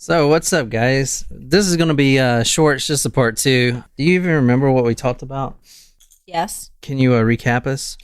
So what's up, guys? This is going to be short. It's just a part 2. Do you even remember what we talked about? Yes. Can you recap us?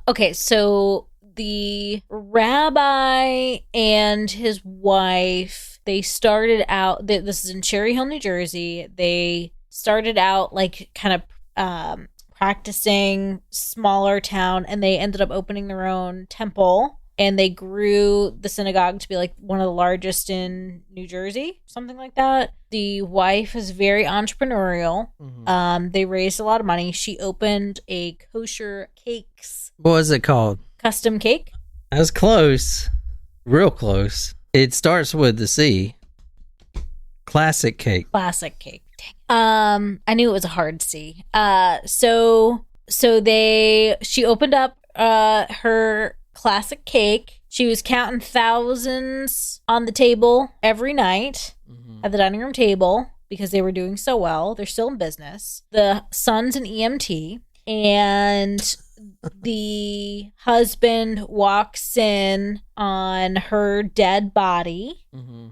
Okay, so the rabbi and his wife, they started out, this is in Cherry Hill, New Jersey. They started out like kind of practicing, smaller town, and they ended up opening their own temple. And they grew the synagogue to be like one of the largest in New Jersey, something like that. The wife is very entrepreneurial. Mm-hmm. They raised a lot of money. She opened a kosher cakes. What was it called? Custom cake. That was close. Real close. It starts with the C. Classic cake. Classic cake. I knew it was a hard C. So she opened up her classic cake. She was counting thousands on the table every night at the dining room table because they were doing so well. They're still in business. The son's an EMT, and the husband walks in on her dead body,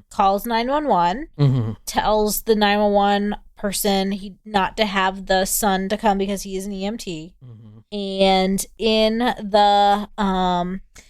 calls 911, tells the 911 person not to have the son to come because he is an EMT. And in the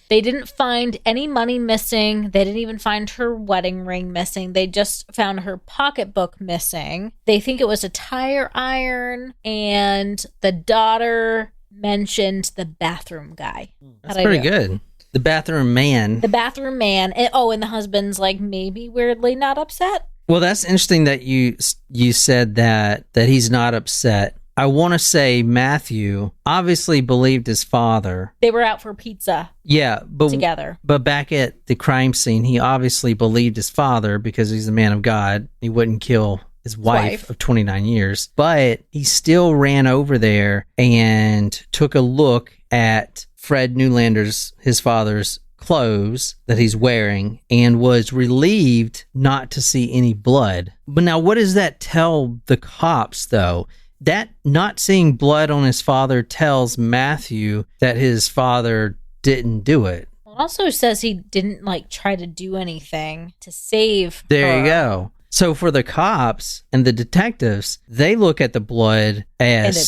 they didn't find any money missing. They didn't even find her wedding ring missing. They just found her pocketbook missing. They think it was a tire iron, and the daughter mentioned the bathroom guy. That's pretty good. The bathroom man. The bathroom man. And the husband's like maybe weirdly not upset. Well, that's interesting that you said that he's not upset. I want to say Matthew obviously believed his father. They were out for pizza. Yeah, together. But back at the crime scene, he obviously believed his father because he's a man of God. He wouldn't kill his wife of 29 years. But he still ran over there and took a look at Fred Newlander's, his father's, clothes that he's wearing and was relieved not to see any blood. But now what does that tell the cops, though? That not seeing blood on his father tells Matthew that his father didn't do it. Well, it also says he didn't try to do anything to save There her. You go. So for the cops and the detectives, they look at the blood as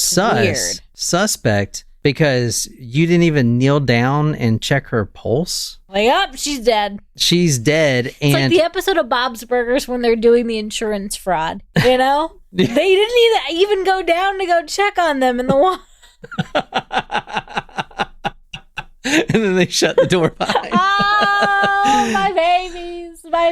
suspect because you didn't even kneel down and check her pulse. She's dead. She's dead. It's like the episode of Bob's Burgers when they're doing the insurance fraud, you know? They didn't even go down to go check on them in the wall. And then they shut the door behind. Oh, my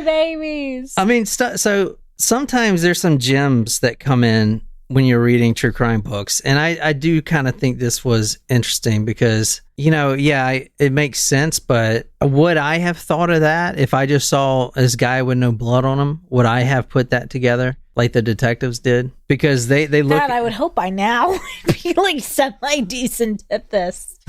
babies. I mean, so sometimes there's some gems that come in when you're reading true crime books. And I do kind of think this was interesting because, it makes sense. But would I have thought of that if I just saw this guy with no blood on him? Would I have put that together like the detectives did? Because they look... God, I would hope by now it'd be semi-decent at this.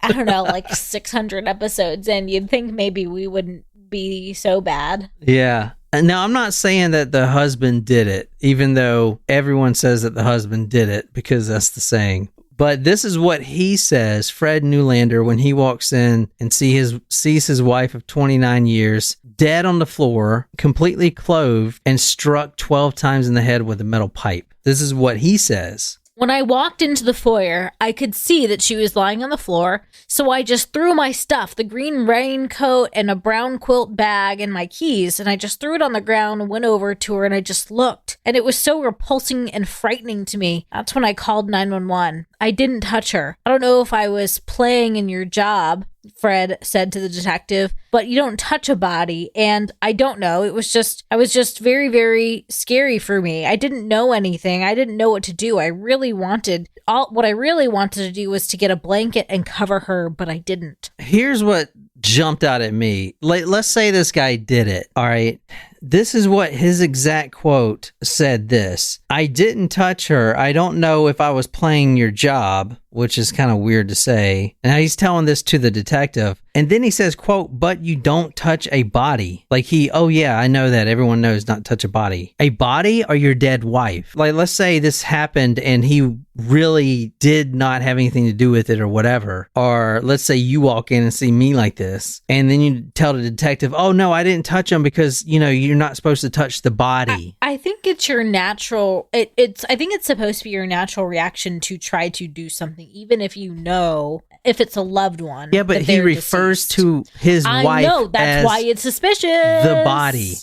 I don't know, 600 episodes in, you'd think maybe we wouldn't be so bad. Yeah. Now, I'm not saying that the husband did it, even though everyone says that the husband did it, because that's the saying. But this is what he says, Fred Newlander, when he walks in and sees his wife of 29 years dead on the floor, completely clothed, and struck 12 times in the head with a metal pipe. This is what he says. When I walked into the foyer, I could see that she was lying on the floor, so I just threw my stuff, the green raincoat and a brown quilt bag and my keys, and I just threw it on the ground and went over to her and I just looked. And it was so repulsing and frightening to me. That's when I called 911. I didn't touch her. I don't know if I was playing in your job, Fred said to the detective, but you don't touch a body. And I don't know. I was just very, very scary for me. I didn't know anything. I didn't know what to do. What I really wanted to do was to get a blanket and cover her, but I didn't. Here's what jumped out at me. Let's say this guy did it. All right. This is what his exact quote said this. I didn't touch her. I don't know if I was playing your job. which is kind of weird to say. And now he's telling this to the detective. And then he says, quote, but you don't touch a body. Like oh yeah, I know that. Everyone knows not to touch a body. A body or your dead wife? Like, let's say this happened and he really did not have anything to do with it or whatever. Or let's say you walk in and see me like this. And then you tell the detective, oh no, I didn't touch him because, you're not supposed to touch the body. I think it's your natural, I think it's supposed to be your natural reaction to try to do something, even if if it's a loved one. Yeah, but he refers to his wife. I know, that's why it's suspicious. The body,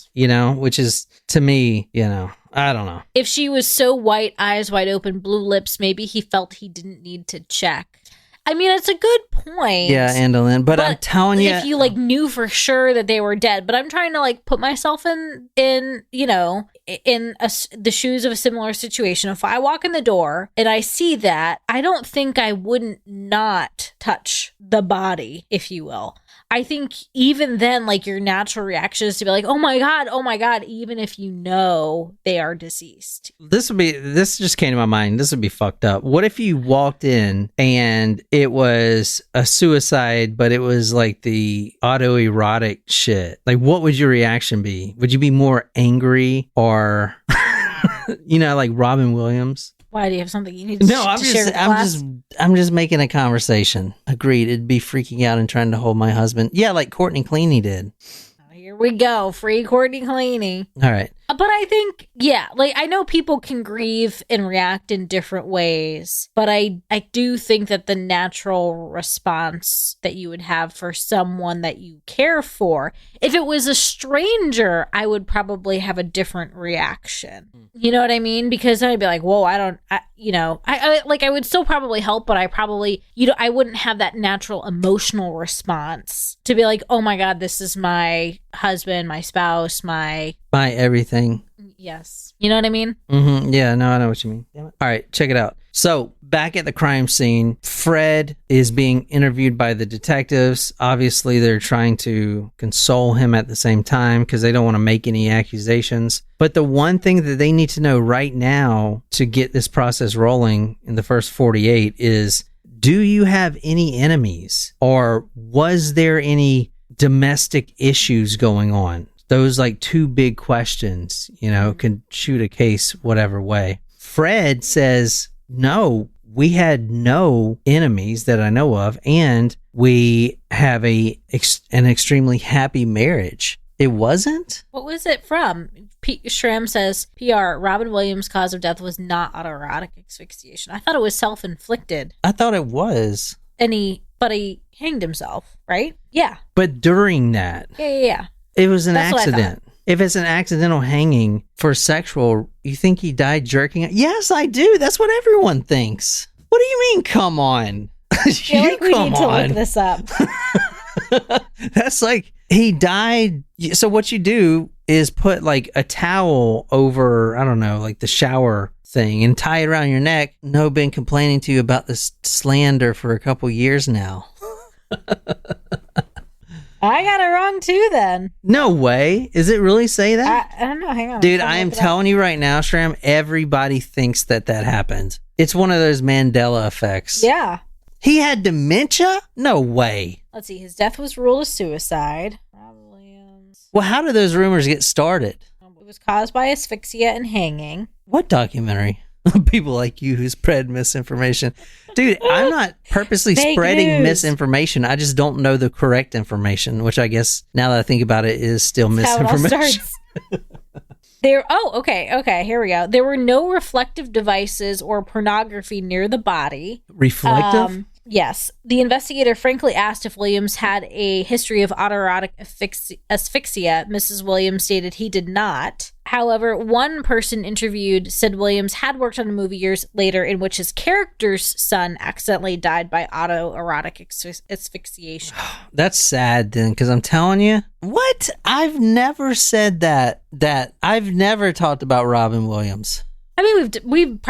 which is, to me, I don't know. If she was so white, eyes wide open, blue lips, maybe he felt he didn't need to check. I mean, it's a good point. Yeah, Andalyn, but I'm telling you, if you knew for sure that they were dead, but I'm trying to put myself in the shoes of a similar situation. If I walk in the door and I see that, I don't think I wouldn't not touch the body, if you will. I think even then, your natural reaction is to be like, oh my God, even if they are deceased. This just came to my mind. This would be fucked up. What if you walked in and it was a suicide, but it was the autoerotic shit? What would your reaction be? Would you be more angry or, like Robin Williams? Why, do you have something you need to share with class? I'm just making a conversation. Agreed. It'd be freaking out and trying to hold my husband. Yeah, like Courtney Cleaney did. Here we go. Free Courtney Cleaney. All right. But I think, yeah, I know people can grieve and react in different ways, but I do think that the natural response that you would have for someone that you care for, if it was a stranger, I would probably have a different reaction. You know what I mean? Because I'd be like, whoa, I would still probably help, but I probably, I wouldn't have that natural emotional response to be like, oh my God, this is my husband, my spouse, my everything. Yes. You know what I mean? Mm-hmm. Yeah, no, I know what you mean. Damn it. All right, check it out. So, back at the crime scene, Fred is being interviewed by the detectives. Obviously, they're trying to console him at the same time because they don't want to make any accusations. But the one thing that they need to know right now to get this process rolling in the first 48 is, do you have any enemies? Or was there any domestic issues going on? Those two big questions, can shoot a case whatever way. Fred says, no, we had no enemies that I know of, and we have an extremely happy marriage. It wasn't? What was it from? Schramm says, PR, Robin Williams' cause of death was not autoerotic asphyxiation. I thought it was self-inflicted. I thought it was. But he hanged himself, right? Yeah. But during that. Yeah. It was an accident. If it's an accidental hanging for sexual, you think he died jerking? Yes, I do. That's what everyone thinks. What do you mean, come on? I feel like we need to look this up. That's he died. So what you do is put a towel over, I don't know, the shower thing and tie it around your neck. No, been complaining to you about this slander for a couple years now. I got it wrong too then. No way. Is it really say that? I don't know. Hang on. Dude, I am telling you right now, Shram, everybody thinks that happened. It's one of those Mandela effects. Yeah. He had dementia? No way. Let's see. His death was ruled a suicide. Rob Williams. Well, how did those rumors get started? It was caused by asphyxia and hanging. What documentary? People like you who spread misinformation. Dude, I'm not purposely spreading misinformation. I just don't know the correct information, which I guess, now that I think about it, is still misinformation. Okay, here we go. There were no reflective devices or pornography near the body. Reflective? Yes. The investigator frankly asked if Williams had a history of autoerotic asphyxia. Mrs. Williams stated he did not. However, one person interviewed said Williams had worked on a movie years later in which his character's son accidentally died by autoerotic asphyxiation. That's sad then, because I'm telling you, what? I've never said that I've never talked about Robin Williams. I mean, we've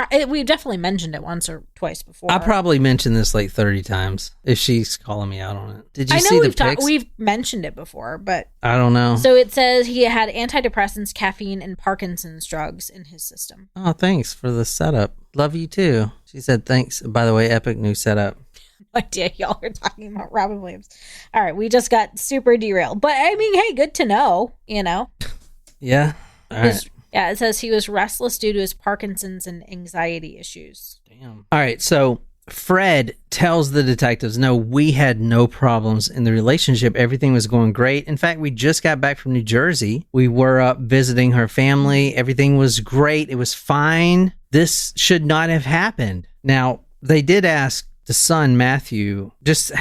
definitely mentioned it once or twice before. I probably mentioned this like 30 times if she's calling me out on it. Did you see the pics? We've mentioned it before, but I don't know. So it says he had antidepressants, caffeine, and Parkinson's drugs in his system. Oh, thanks for the setup. Love you too. She said thanks. By the way, epic new setup. No idea y'all are talking about Robin Williams. All right, we just got super derailed. But I mean, hey, good to know, Yeah. All right. Yeah, it says he was restless due to his Parkinson's and anxiety issues. Damn. All right, so Fred tells the detectives, no, we had no problems in the relationship. Everything was going great. In fact, we just got back from New Jersey. We were up visiting her family. Everything was great. It was fine. This should not have happened. Now, they did ask the son, Matthew, just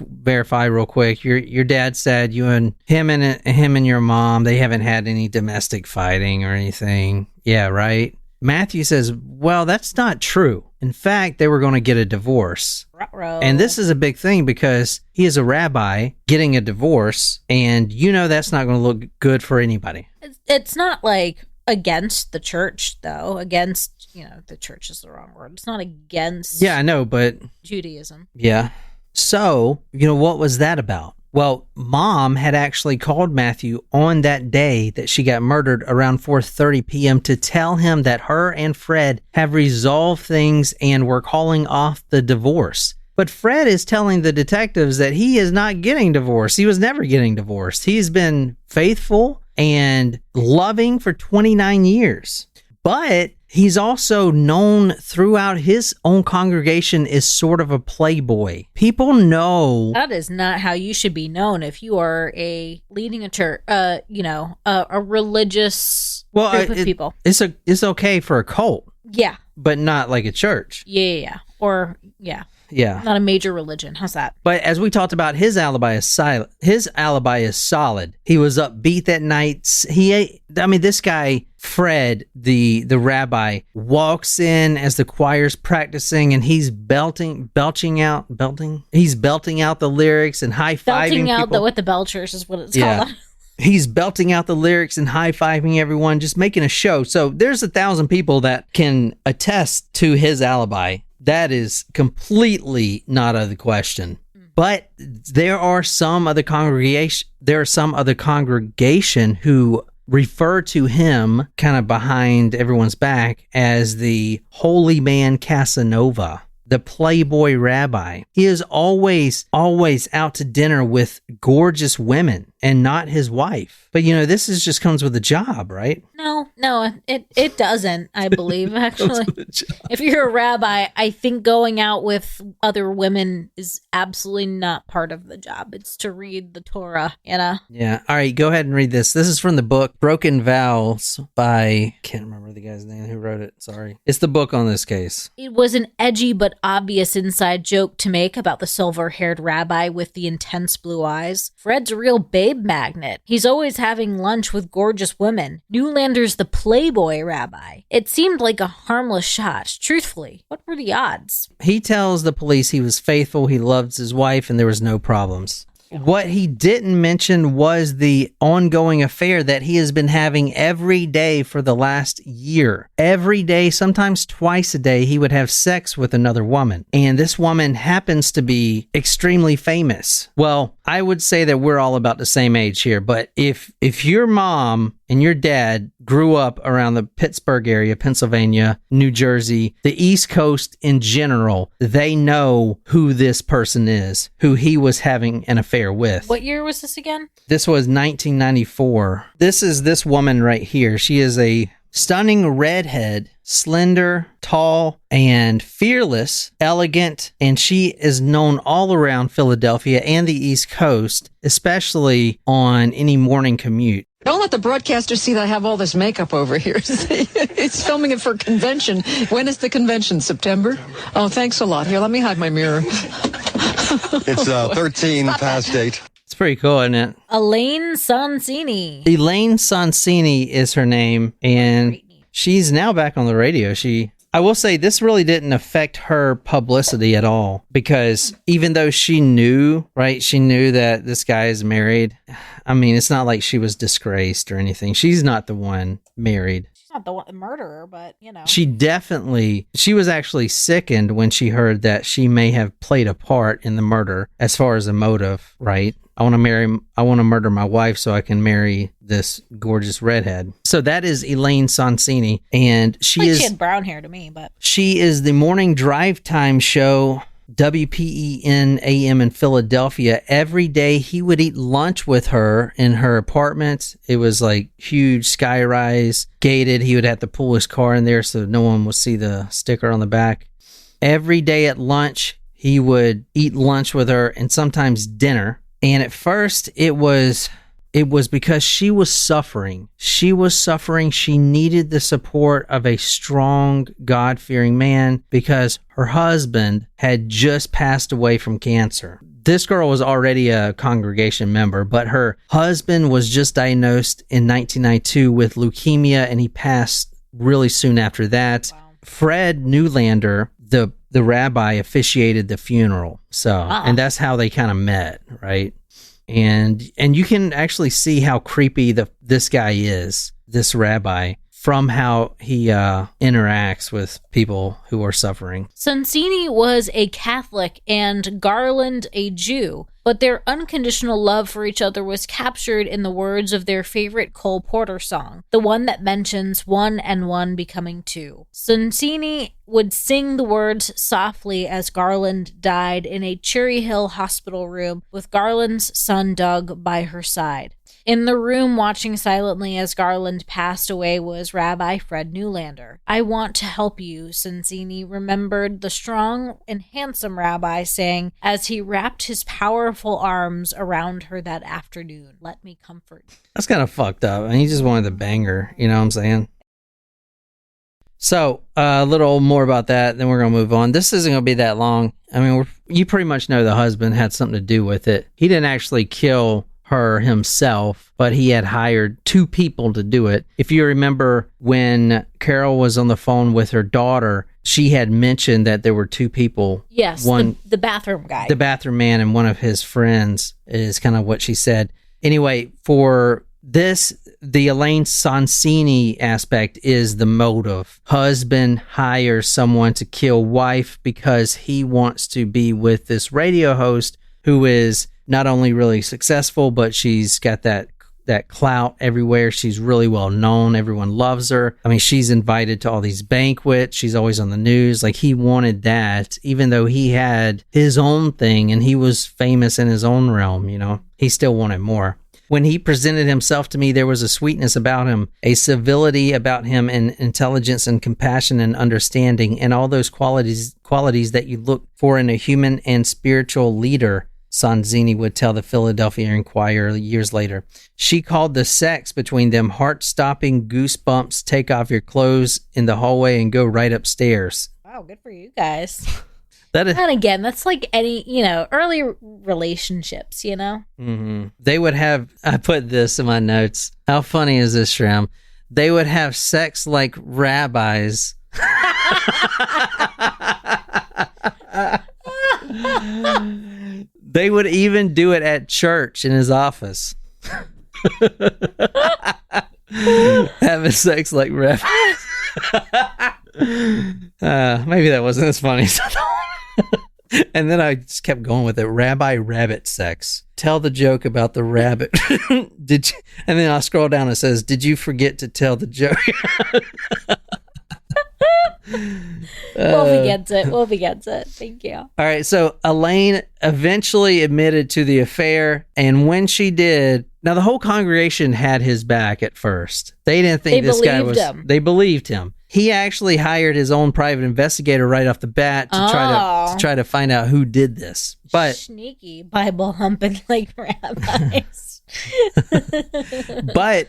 verify real quick. Your dad said you and him and your mom, they haven't had any domestic fighting or anything. Yeah, right? Matthew says, well, that's not true. In fact, they were going to get a divorce. Ruh-roh. And this is a big thing because he is a rabbi getting a divorce, and that's not going to look good for anybody. It's not like against the church, though. Against, the church is the wrong word. It's not against. Yeah, I know, but Judaism. Yeah. So, what was that about? Well, Mom had actually called Matthew on that day that she got murdered around 4:30 p.m. to tell him that her and Fred have resolved things and were calling off the divorce. But Fred is telling the detectives that he is not getting divorced. He was never getting divorced. He's been faithful and loving for 29 years. But he's also known throughout his own congregation as sort of a playboy. People know that is not how you should be known if you are leading a church, a religious group of people. It's okay for a cult. Yeah. But not like a church. Yeah. Or, yeah. Yeah. Not a major religion. How's that? But as we talked about, his alibi is silent. His alibi is solid. He was upbeat that night. This guy, Fred, the rabbi, walks in as the choir's practicing, and he's belting out the lyrics and high-fiving belting out people. with the belchers is what it's called. He's belting out the lyrics and high-fiving everyone, just making a show. So there's 1,000 people that can attest to his alibi. That is completely not out of the question. But there are some other congregation who refer to him kind of behind everyone's back as the holy man Casanova, the Playboy rabbi. He is always out to dinner with gorgeous women and not his wife. But this just comes with a job, right? No, it doesn't, I believe, actually. If you're a rabbi, I think going out with other women is absolutely not part of the job. It's to read the Torah, Yeah. All right, go ahead and read this. This is from the book Broken Vows by, can't remember the guy's name who wrote it. Sorry. It's the book on this case. It was an edgy but obvious inside joke to make about the silver-haired rabbi with the intense blue eyes. Fred's a real babe magnet. He's always having lunch with gorgeous women. Newlander's the Playboy rabbi. It seemed like a harmless shot. Truthfully, what were the odds? He tells the police he was faithful, he loved his wife, and there was no problems. What he didn't mention was the ongoing affair that he has been having every day for the last year. Every day, sometimes twice a day, he would have sex with another woman. And this woman happens to be extremely famous. Well, I would say that we're all about the same age here, but if your mom and your dad grew up around the Pittsburgh area, Pennsylvania, New Jersey, the East Coast in general, they know who this person is, who he was having an affair with. What year was this again? This was 1994. This is this woman right here. She is a stunning redhead, slender, tall, and fearless, elegant, and she is known all around Philadelphia and the East Coast, especially on any morning commute. Don't let the broadcaster see that I have all this makeup over here. It's filming it for a convention. When is the convention? September? Oh, thanks a lot. Here, let me hide my mirror. It's 13 past 8. It's pretty cool, isn't it? Elaine Sonsini. Elaine Sonsini is her name, and she's now back on the radio. I will say this really didn't affect her publicity at all, because even though she knew that this guy is married, it's not like she was disgraced or anything. She's not the one married. not the murderer, but, you know. She was actually sickened when she heard that she may have played a part in the murder as far as a motive, right? I want to murder my wife so I can marry this gorgeous redhead. So that is Elaine Sonsini, and she she is the morning drive time show WPEN AM in Philadelphia. Every day he would eat lunch with her in her apartment. It was like huge skyrise, gated. He would have to pull his car in there so no one would see the sticker on the back. Every day at lunch, he would eat lunch with her and sometimes dinner. And at first it was because she was suffering. She was suffering. She needed the support of a strong, God-fearing man because her husband had just passed away from cancer. This girl was already a congregation member, but her husband was just diagnosed in 1992 with leukemia, and he passed really soon after that. Wow. Fred Newlander, the rabbi, officiated the funeral. So, and that's how they kind of met, right? And you can actually see how creepy this guy is, this rabbi, from how he interacts with people who are suffering. Sonsini was a Catholic and Garland a Jew, but their unconditional love for each other was captured in the words of their favorite Cole Porter song, the one that mentions 1 and 1 becoming 2. Sonsini would sing the words softly as Garland died in a Cherry Hill hospital room with Garland's son Doug by her side. In the room watching silently as Garland passed away was Rabbi Fred Newlander. "I want to help you," Sonsini remembered the strong and handsome rabbi saying as he wrapped his powerful arms around her that afternoon. "Let me comfort you." That's kind of fucked up. I mean, he just wanted to bang her, you know what I'm saying? So, a little more about that, then we're going to move on. This isn't going to be that long. I mean, you pretty much know the husband had something to do with it. He didn't actually kill her himself, but he had hired 2 people to do it. If you remember when Carol was on the phone with her daughter, she had mentioned that there were 2 people. Yes, the bathroom guy. The bathroom man and one of his friends is kind of what she said. Anyway, for this, the Elaine Sonsini aspect is the motive. Husband hires someone to kill wife because he wants to be with this radio host who is not only really successful, but she's got that clout everywhere. She's really well known. Everyone loves her. I mean, she's invited to all these banquets. She's always on the news. Like, he wanted that, even though he had his own thing and he was famous in his own realm, you know, he still wanted more. When he presented himself to me, there was a sweetness about him, a civility about him, and intelligence and compassion and understanding, and all those qualities that you look for in a human and spiritual leader, Sonsini would tell the Philadelphia Inquirer years later. She called the sex between them heart-stopping goosebumps, take off your clothes in the hallway and go right upstairs. Wow, good for you guys. And again, that's like any, early relationships, Mm-hmm. They would have, I put this in my notes. How funny is this, Shram? They would have sex like rabbis. They would even do it at church in his office. Having sex like rabbis. Maybe that wasn't as funny as I thought. And then I just kept going with it. Rabbi rabbit sex. Tell the joke about the rabbit. Did you? And then I scroll down and it says, "Did you forget to tell the joke?" Wolfie gets it. Wolfie gets it. Thank you. All right. So Elaine eventually admitted to the affair. And when she did, now the whole congregation had his back at first. They didn't think this guy was. They believed him. He actually hired his own private investigator right off the bat to try to find out who did this. But sneaky Bible humping like rabbis. but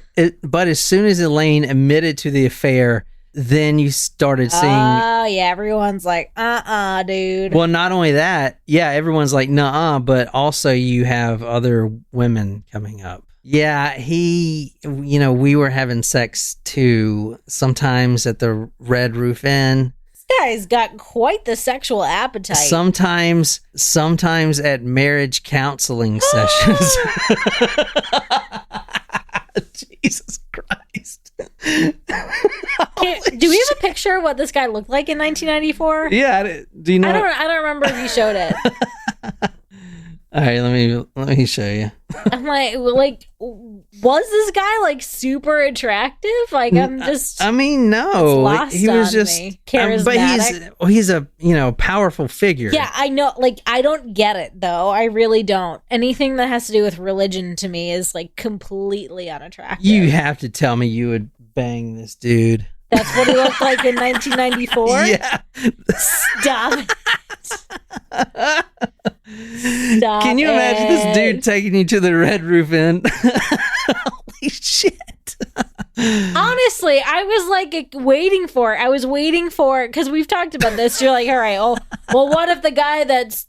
as soon as Elaine admitted to the affair, then you started seeing. Oh yeah, everyone's like, dude. Well, not only that, yeah, everyone's like, nuh-uh, but also you have other women coming up. Yeah, we were having sex too, sometimes at the Red Roof Inn. This guy's got quite the sexual appetite. Sometimes at marriage counseling sessions. Jesus Christ. I Do we have a picture of what this guy looked like in 1994? Yeah. Do you know? I don't remember if you showed it. All right, let me show you. I'm like, was this guy like super attractive? Like, I'm just. I mean, no, lost he was on just me. Charismatic. but he's a powerful figure. Yeah, I know. Like, I don't get it though. I really don't. Anything that has to do with religion to me is like completely unattractive. You have to tell me you would bang this dude. That's what he looked like in 1994? Yeah. Stop it. Stop Can you imagine this dude taking you to the Red Roof Inn? Holy shit. Honestly, I was like waiting for it. I was waiting for it because we've talked about this. You're like, all right, well, what if the guy that's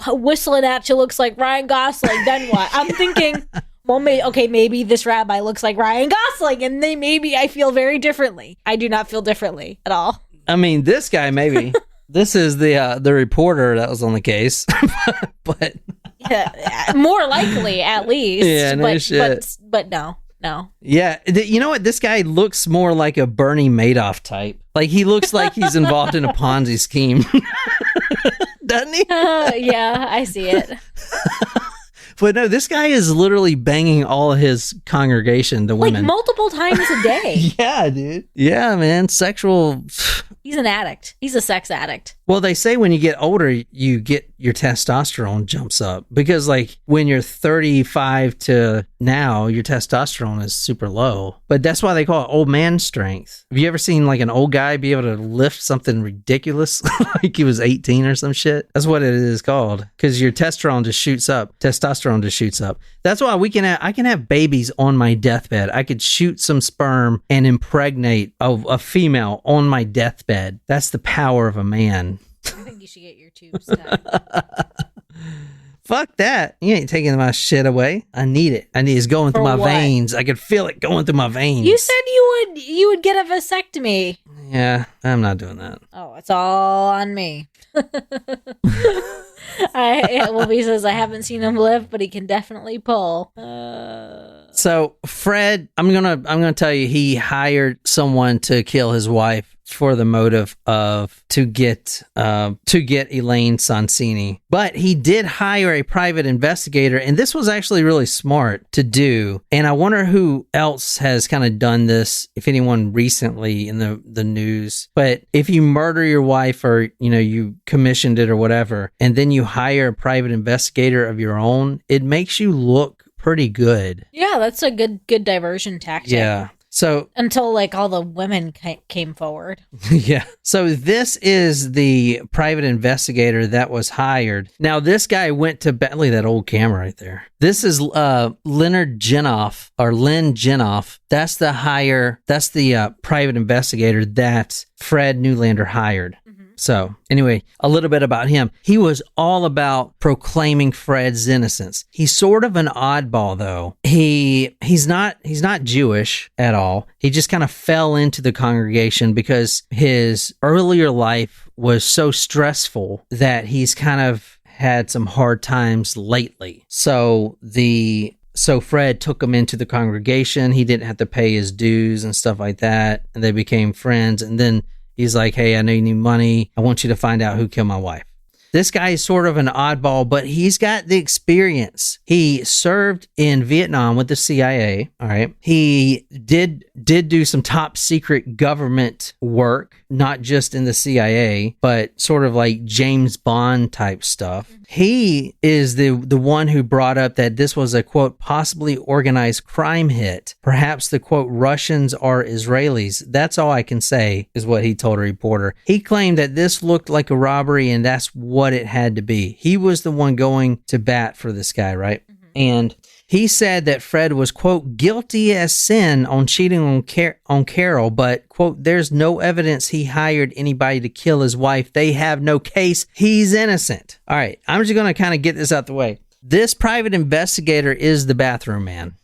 whistling at you looks like Ryan Gosling? Then what? I'm thinking, well, maybe this rabbi looks like Ryan Gosling, and maybe I feel very differently. I do not feel differently at all. I mean, this guy maybe. This is the reporter that was on the case, but yeah, more likely at least. Yeah, no shit. But no. Yeah, you know what? This guy looks more like a Bernie Madoff type. Like he looks like he's involved in a Ponzi scheme, doesn't he? Yeah, I see it. But no, this guy is literally banging all of his congregation, the women. Like multiple times a day. Yeah, dude. Yeah, man. Sexual. He's an addict. He's a sex addict. Well, they say when you get older, you get your testosterone jumps up because like when you're 35 to now, your testosterone is super low. But that's why they call it old man strength. Have you ever seen like an old guy be able to lift something ridiculous like he was 18 or some shit? That's what it is called because your testosterone just shoots up. Testosterone just shoots up. That's why I can have babies on my deathbed. I could shoot some sperm and impregnate a female on my deathbed. That's the power of a man. I think you should get your tubes done. Fuck that. You ain't taking my shit away. I need it. It's going through my veins. I could feel it going through my veins. You said you would get a vasectomy. Yeah, I'm not doing that. Oh, it's all on me. He says I haven't seen him lift, but he can definitely pull. So Fred, I'm gonna tell you, he hired someone to kill his wife for the motive of to get Elaine Sonsini. But he did hire a private investigator, and this was actually really smart to do. And I wonder who else has kind of done this, if anyone recently in the news. But if you murder your wife or, you commissioned it or whatever, and then you hire a private investigator of your own, it makes you look pretty good. Yeah, that's a good diversion tactic. Yeah. So until like all the women came forward. Yeah. So this is the private investigator that was hired. Now this guy went to Bentley, that old camera right there. This is Leonard Jenoff or Len Jenoff. That's the private investigator that Fred Newlander hired. So anyway, a little bit about him. He was all about proclaiming Fred's innocence. He's sort of an oddball though. He's not Jewish at all. He just kind of fell into the congregation because his earlier life was so stressful that he's kind of had some hard times lately. So Fred took him into the congregation. He didn't have to pay his dues and stuff like that. And they became friends. And then he's like, hey, I know you need money. I want you to find out who killed my wife. This guy is sort of an oddball, but he's got the experience. He served in Vietnam with the CIA. All right. He did do some top secret government work, not just in the CIA, but sort of like James Bond type stuff. He is the one who brought up that this was a, quote, possibly organized crime hit. Perhaps the, quote, Russians are Israelis. That's all I can say, is what he told a reporter. He claimed that this looked like a robbery and that's what it had to be. He was the one going to bat for this guy, right? Mm-hmm. And he said that Fred was, quote, guilty as sin on cheating on Carol, but, quote, there's no evidence he hired anybody to kill his wife. They have no case. He's innocent. All right, I'm just going to kind of get this out the way. This private investigator is the bathroom man.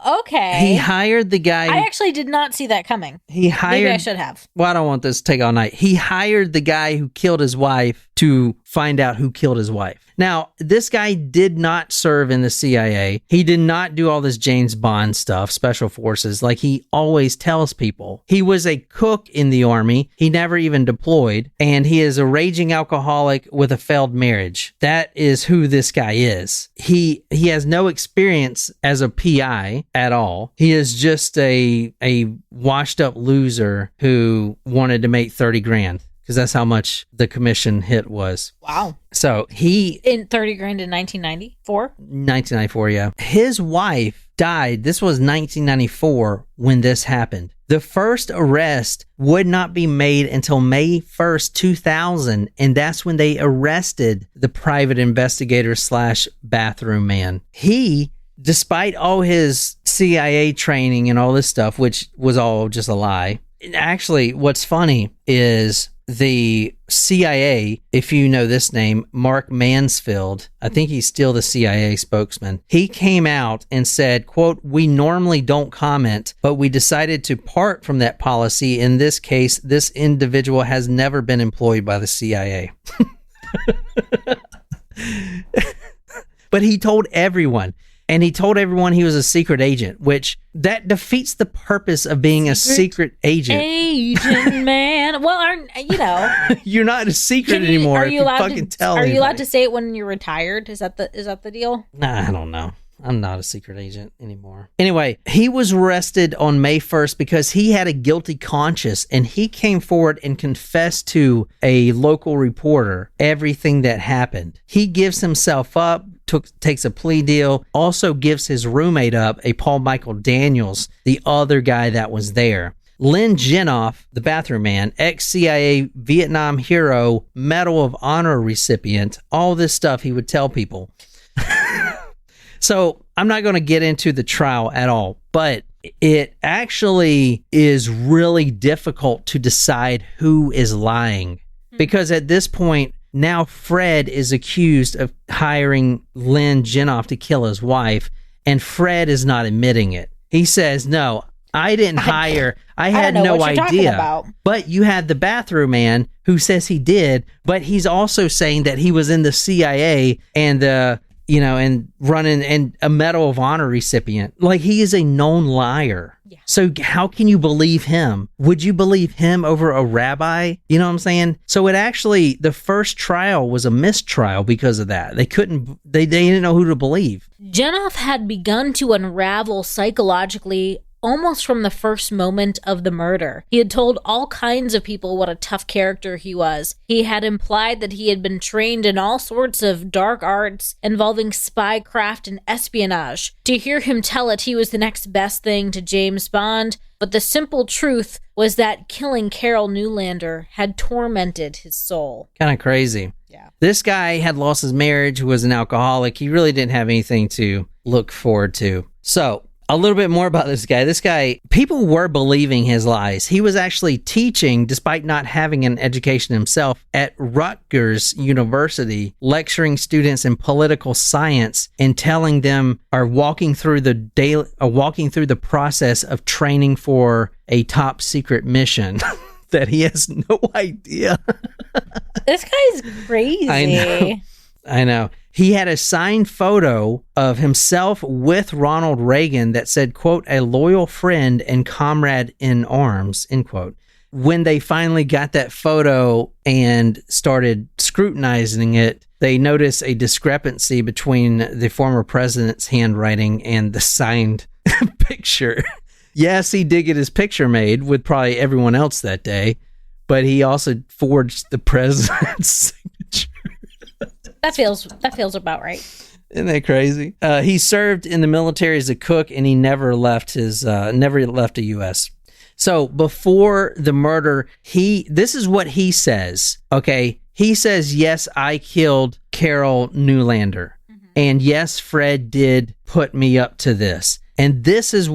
Okay. He hired the guy. I actually did not see that coming. Maybe I should have. Well, I don't want this to take all night. He hired the guy who killed his wife to find out who killed his wife. Now, this guy did not serve in the CIA. He did not do all this James Bond stuff, special forces, like he always tells people. He was a cook in the Army. He never even deployed. And he is a raging alcoholic with a failed marriage. That is who this guy is. He has no experience as a PI at all. He is just a washed up loser who wanted to make 30 grand. Because that's how much the commission hit was. Wow. So he... In 30 grand in 1994? 1994, yeah. His wife died. This was 1994 when this happened. The first arrest would not be made until May 1st, 2000. And that's when they arrested the private investigator / bathroom man. He... Despite all his CIA training and all this stuff, which was all just a lie. Actually, what's funny is the CIA, if you know this name, Mark Mansfield, I think he's still the CIA spokesman. He came out and said, quote, "We normally don't comment, but we decided to part from that policy. In this case, this individual has never been employed by the CIA." But he told everyone. And he told everyone he was a secret agent, which that defeats the purpose of being a secret agent. Agent man. Well, you're not a secret anymore. Are you allowed to to say it when you're retired? Is that the deal? Nah, I don't know. I'm not a secret agent anymore. Anyway, he was arrested on May 1st because he had a guilty conscience, and he came forward and confessed to a local reporter everything that happened. He gives himself up, takes a plea deal, also gives his roommate up, a Paul Michael Daniels, the other guy that was there. Lynn Jenoff, the bathroom man, ex-CIA Vietnam hero, Medal of Honor recipient, all this stuff he would tell people. So I'm not going to get into the trial at all, but it actually is really difficult to decide who is lying. Because at this point, now Fred is accused of hiring Lynn Jenoff to kill his wife, and Fred is not admitting it. He says, "No, I didn't hire. I had no idea." But you had the bathroom man who says he did, but he's also saying that he was in the CIA and and running and a Medal of Honor recipient. Like, he is a known liar. Yeah. So how can you believe him? Would you believe him over a rabbi? You know what I'm saying? So the first trial was a mistrial because of that. They didn't know who to believe. Jenoff had begun to unravel psychologically almost from the first moment of the murder. He had told all kinds of people what a tough character he was. He had implied that he had been trained in all sorts of dark arts involving spycraft and espionage. To hear him tell it, he was the next best thing to James Bond. But the simple truth was that killing Carol Newlander had tormented his soul. Kind of crazy. Yeah. This guy had lost his marriage, was an alcoholic. He really didn't have anything to look forward to. So, a little bit more about this guy. This guy, people were believing his lies. He was actually teaching, despite not having an education himself, at Rutgers University, lecturing students in political science and telling them, or walking through the process of training for a top secret mission that he has no idea. This guy's crazy. I know. He had a signed photo of himself with Ronald Reagan that said, quote, "a loyal friend and comrade in arms," end quote. When they finally got that photo and started scrutinizing it, they noticed a discrepancy between the former president's handwriting and the signed picture. Yes, he did get his picture made with probably everyone else that day, but he also forged the president's signature. That feels about right. Isn't that crazy? He served in the military as a cook, and he never left the U.S. So before the murder, this is what he says. Okay, he says, "Yes, I killed Carol Newlander, and yes, Fred did put me up to this." And this is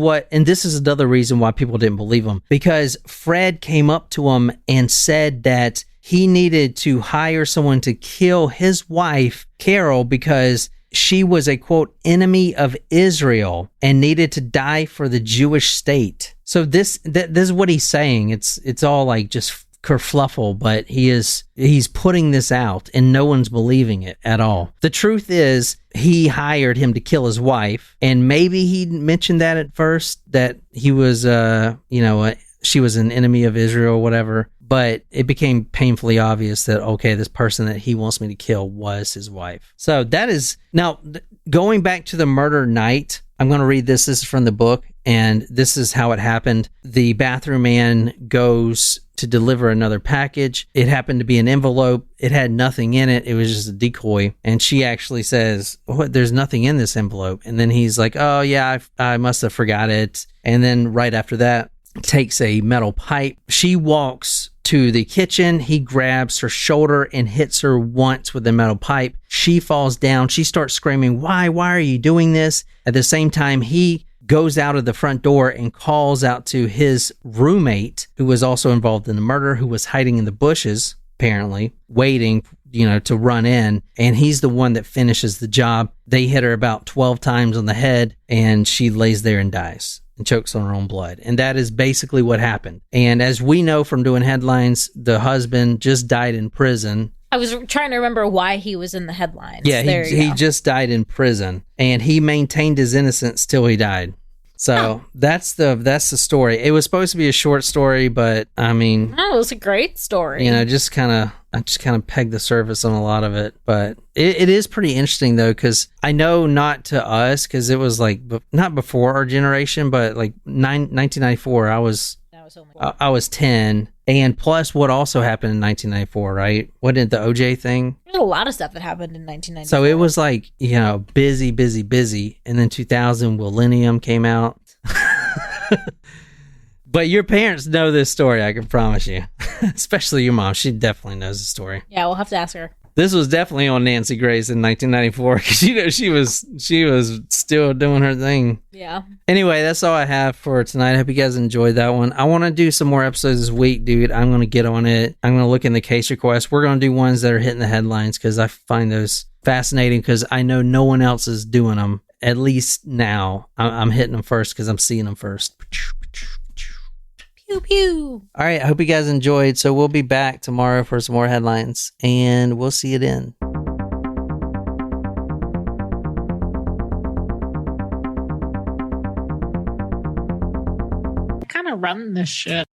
another reason why people didn't believe him, because Fred came up to him and said that he needed to hire someone to kill his wife, Carol, because she was a, quote, enemy of Israel and needed to die for the Jewish state. So this is what he's saying. It's all like just kerfluffle, but he's putting this out and no one's believing it at all. The truth is he hired him to kill his wife, and maybe he mentioned that at first, that he was she was an enemy of Israel or whatever, but it became painfully obvious that, okay, this person that he wants me to kill was his wife. So that is, now going back to the murder night, I'm going to read this. This is from the book, and this is how it happened. The bathroom man goes to deliver another package. It happened to be an envelope. It had nothing in it. It was just a decoy. And she actually says, "What? There's nothing in this envelope." And then he's like, "Oh yeah, I must have forgot it." And then right after that, takes a metal pipe. She walks to the kitchen. He grabs her shoulder and hits her once with the metal pipe. She falls down. She starts screaming, "Why? Why are you doing this?" At the same time, he goes out of the front door and calls out to his roommate, who was also involved in the murder, who was hiding in the bushes, apparently, waiting, to run in. And he's the one that finishes the job. They hit her about 12 times on the head, and she lays there and dies and chokes on her own blood. And that is basically what happened. And as we know from doing headlines, the husband just died in prison. I was trying to remember why he was in the headlines. Yeah, he just died in prison, and he maintained his innocence till he died. So that's the story. It was supposed to be a short story, but I mean, it was a great story. I just kind of pegged the surface on a lot of it, but it is pretty interesting though, because I know not to us, because it was like not before our generation, but like 1994. I was 10, and plus what also happened in 1994, right? Wasn't it the OJ thing? There's a lot of stuff that happened in 1994. So it was like, busy, and then 2000 Millennium came out. But your parents know this story, I can promise you. Especially your mom. She definitely knows the story. Yeah, we'll have to ask her. This was definitely on Nancy Grace in 1994, because she was still doing her thing. Yeah. Anyway, that's all I have for tonight. I hope you guys enjoyed that one. I want to do some more episodes this week, dude. I'm going to get on it. I'm going to look in the case requests. We're going to do ones that are hitting the headlines, because I find those fascinating, because I know no one else is doing them. At least now, I'm hitting them first because I'm seeing them first. Pew, pew. All right, I hope you guys enjoyed. So we'll be back tomorrow for some more headlines, and we'll see you then. Kind of run this shit.